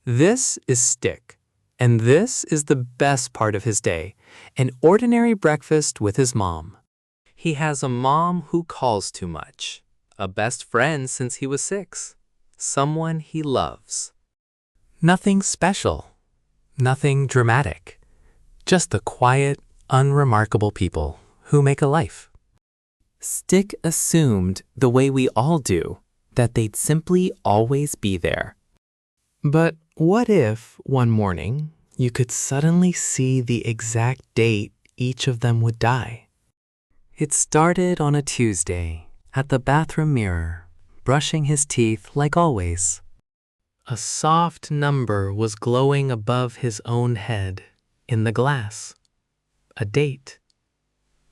This is Stick, and this is the best part of his day, an ordinary breakfast with his mom. He has a mom who calls too much, a best friend since he was 6, someone he loves. Nothing special, nothing dramatic, just the quiet, unremarkable people who make a life. Stick assumed, the way we all do, that they'd simply always be there. But what if, one morning, you could suddenly see the exact date each of them would die? It started on a Tuesday, at the bathroom mirror, brushing his teeth like always. A soft number was glowing above his own head, in the glass. A date,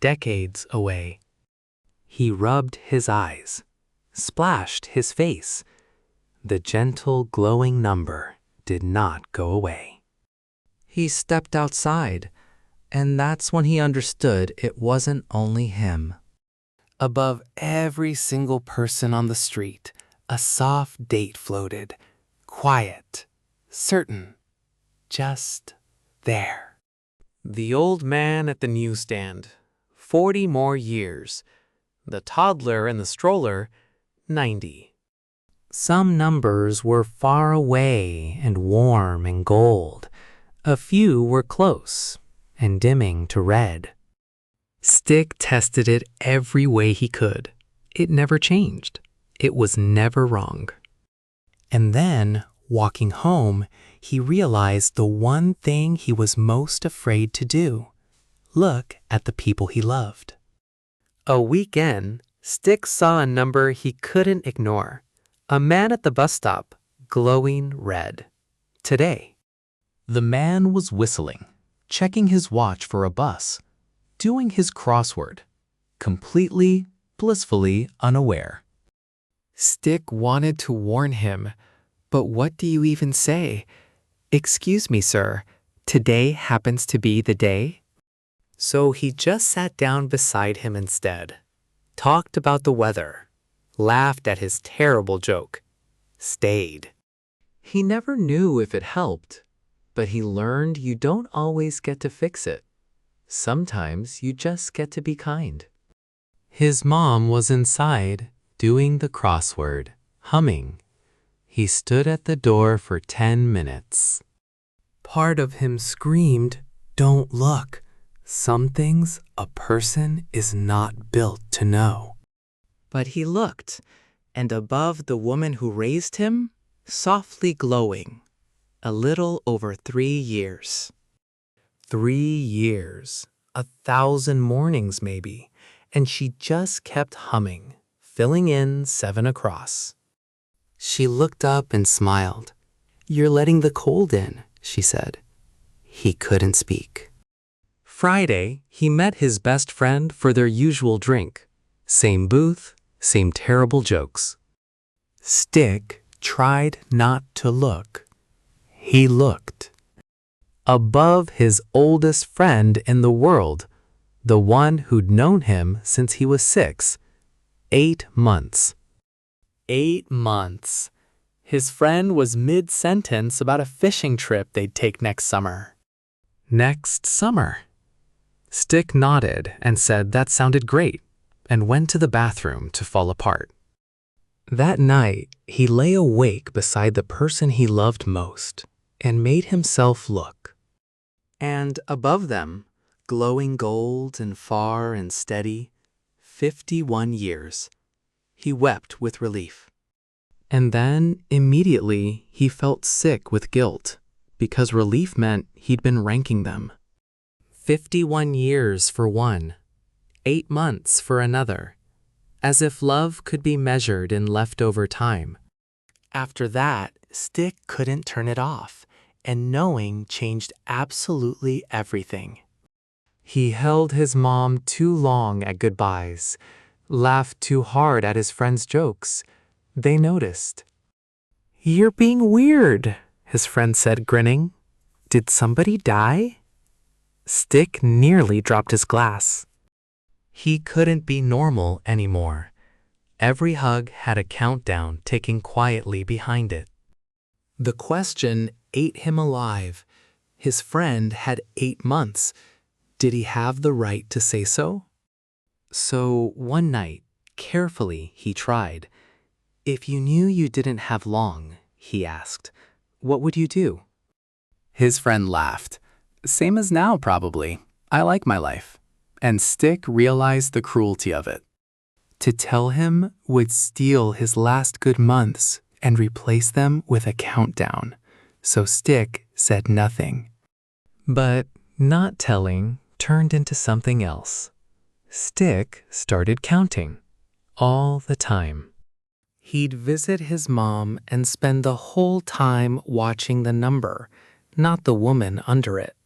decades away. He rubbed his eyes, splashed his face. The gentle, glowing number did not go away. He stepped outside, and that's when he understood it wasn't only him. Above every single person on the street, a soft date floated, quiet, certain, just there. The old man at the newsstand, 40 more years. The toddler in the stroller, 90. Some numbers were far away and warm and gold. A few were close and dimming to red. Stick tested it every way he could. It never changed. It was never wrong. And then, walking home, he realized the one thing he was most afraid to do: look at the people he loved. A week in, Stick saw a number he couldn't ignore. A man at the bus stop, glowing red. Today. The man was whistling, checking his watch for a bus, doing his crossword, completely, blissfully unaware. Stick wanted to warn him, but what do you even say? "Excuse me, sir, today happens to be the day?" So he just sat down beside him instead, talked about the weather, laughed at his terrible joke, stayed. He never knew if it helped, but he learned you don't always get to fix it. Sometimes you just get to be kind. His mom was inside, doing the crossword, humming. He stood at the door for 10 minutes. Part of him screamed, "Don't look. Some things a person is not built to know." But he looked, and above the woman who raised him, softly glowing, a little over 3 years. 3 years, 1,000 mornings maybe, and she just kept humming, filling in 7 across. She looked up and smiled. "You're letting the cold in," she said. He couldn't speak. Friday, he met his best friend for their usual drink. Same booth, same terrible jokes. Stick tried not to look. He looked. Above his oldest friend in the world, the one who'd known him since he was 6, 8 months. 8 months. His friend was mid-sentence about a fishing trip they'd take next summer. Next summer. Stick nodded and said that sounded great, and went to the bathroom to fall apart. That night, he lay awake beside the person he loved most, and made himself look. And above them, glowing gold and far and steady, 51 years. He wept with relief. And then, immediately, he felt sick with guilt, because relief meant he'd been ranking them. 51 years for one, 8 months for another, as if love could be measured in leftover time. After that, Stick couldn't turn it off, and knowing changed absolutely everything. He held his mom too long at goodbyes, laughed too hard at his friends' jokes. They noticed. "You're being weird," his friend said, grinning. "Did somebody die?" Stick nearly dropped his glass. He couldn't be normal anymore. Every hug had a countdown ticking quietly behind it. The question ate him alive. His friend had 8 months. Did he have the right to say so? So one night, carefully, he tried. If you knew you didn't have long, he asked, what would you do? His friend laughed. Same as now, probably. I like my life. And Stick realized the cruelty of it. To tell him would steal his last good months and replace them with a countdown. So Stick said nothing. But not telling turned into something else. Stick started counting all the time. He'd visit his mom and spend the whole time watching the number, not the woman under it.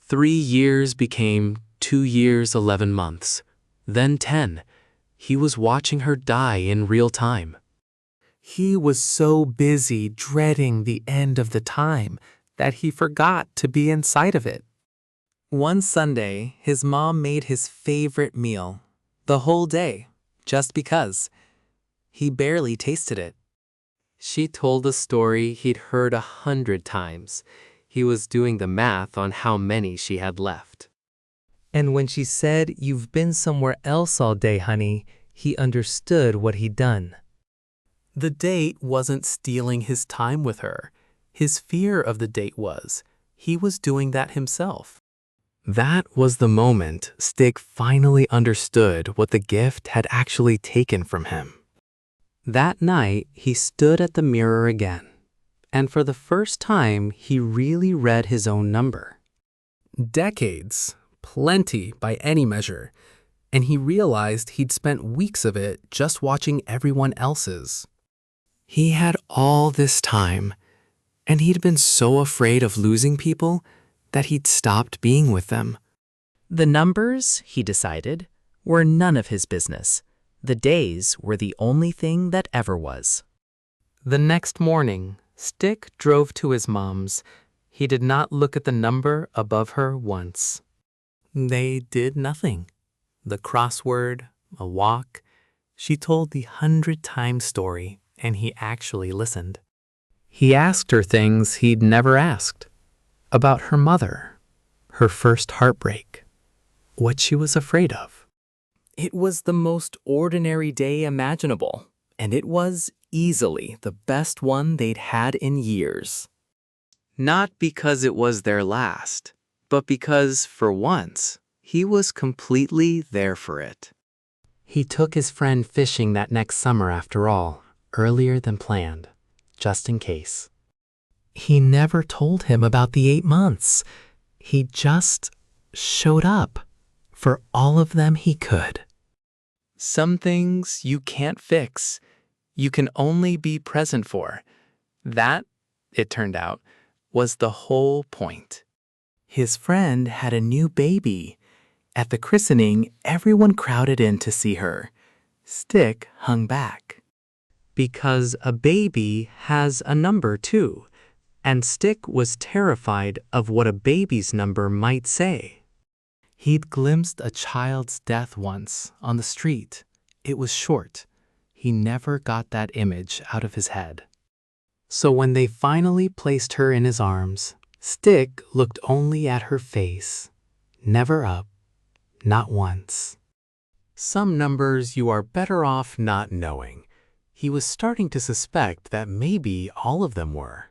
3 years became 2 years, 11 months, then 10. He was watching her die in real time. He was so busy dreading the end of the time that he forgot to be inside of it. One Sunday, his mom made his favorite meal, the whole day, just because. He barely tasted it. She told a story he'd heard 100 times. He was doing the math on how many she had left. And when she said, "You've been somewhere else all day, honey," he understood what he'd done. The date wasn't stealing his time with her. His fear of the date was. He was doing that himself. That was the moment Stick finally understood what the gift had actually taken from him. That night, he stood at the mirror again, and for the first time, he really read his own number. Decades, plenty by any measure, and he realized he'd spent weeks of it just watching everyone else's. He had all this time, and he'd been so afraid of losing people that he'd stopped being with them. The numbers, he decided, were none of his business. The days were the only thing that ever was. The next morning, Stick drove to his mom's. He did not look at the number above her once. They did nothing. The crossword, a walk. She told the 100-time story, and he actually listened. He asked her things he'd never asked. About her mother, her first heartbreak, what she was afraid of. It was the most ordinary day imaginable, and it was easily the best one they'd had in years. Not because it was their last, but because, for once, he was completely there for it. He took his friend fishing that next summer after all, earlier than planned, just in case. He never told him about the 8 months. He just showed up for all of them he could. Some things you can't fix. You can only be present for. That, it turned out, was the whole point. His friend had a new baby. At the christening, everyone crowded in to see her. Stick hung back. Because a baby has a number too, and Stick was terrified of what a baby's number might say. He'd glimpsed a child's death once on the street. It was short. He never got that image out of his head. So when they finally placed her in his arms, Stick looked only at her face, never up, not once. Some numbers you are better off not knowing. He was starting to suspect that maybe all of them were.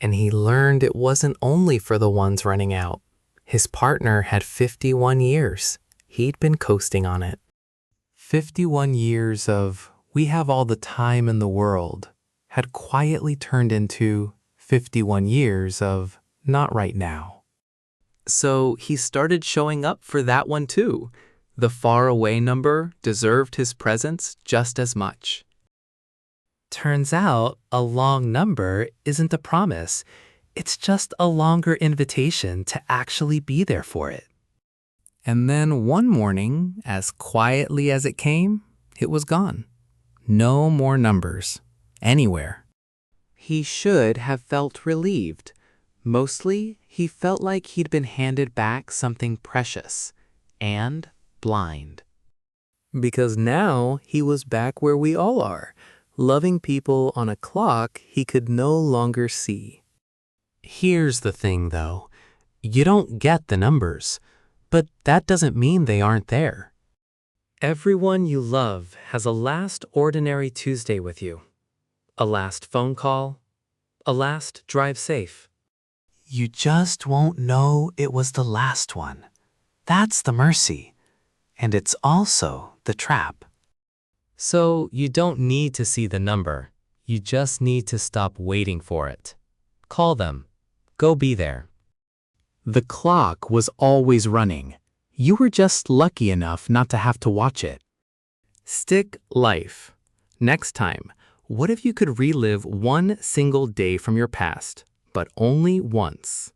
And he learned it wasn't only for the ones running out. His partner had 51 years. He'd been coasting on it. 51 years of, we have all the time in the world, had quietly turned into 51 years of, not right now. So he started showing up for that one too. The faraway number deserved his presence just as much. Turns out a long number isn't a promise. It's just a longer invitation to actually be there for it. And then one morning, as quietly as it came, it was gone. No more numbers, anywhere. He should have felt relieved. Mostly, he felt like he'd been handed back something precious and blind. Because now he was back where we all are, loving people on a clock he could no longer see. Here's the thing, though. You don't get the numbers, but that doesn't mean they aren't there. Everyone you love has a last ordinary Tuesday with you. A last phone call. A last drive safe. You just won't know it was the last one. That's the mercy. And it's also the trap. So you don't need to see the number. You just need to stop waiting for it. Call them. Go be there. The clock was always running. You were just lucky enough not to have to watch it. Stick life. Next time, what if you could relive one single day from your past, but only once?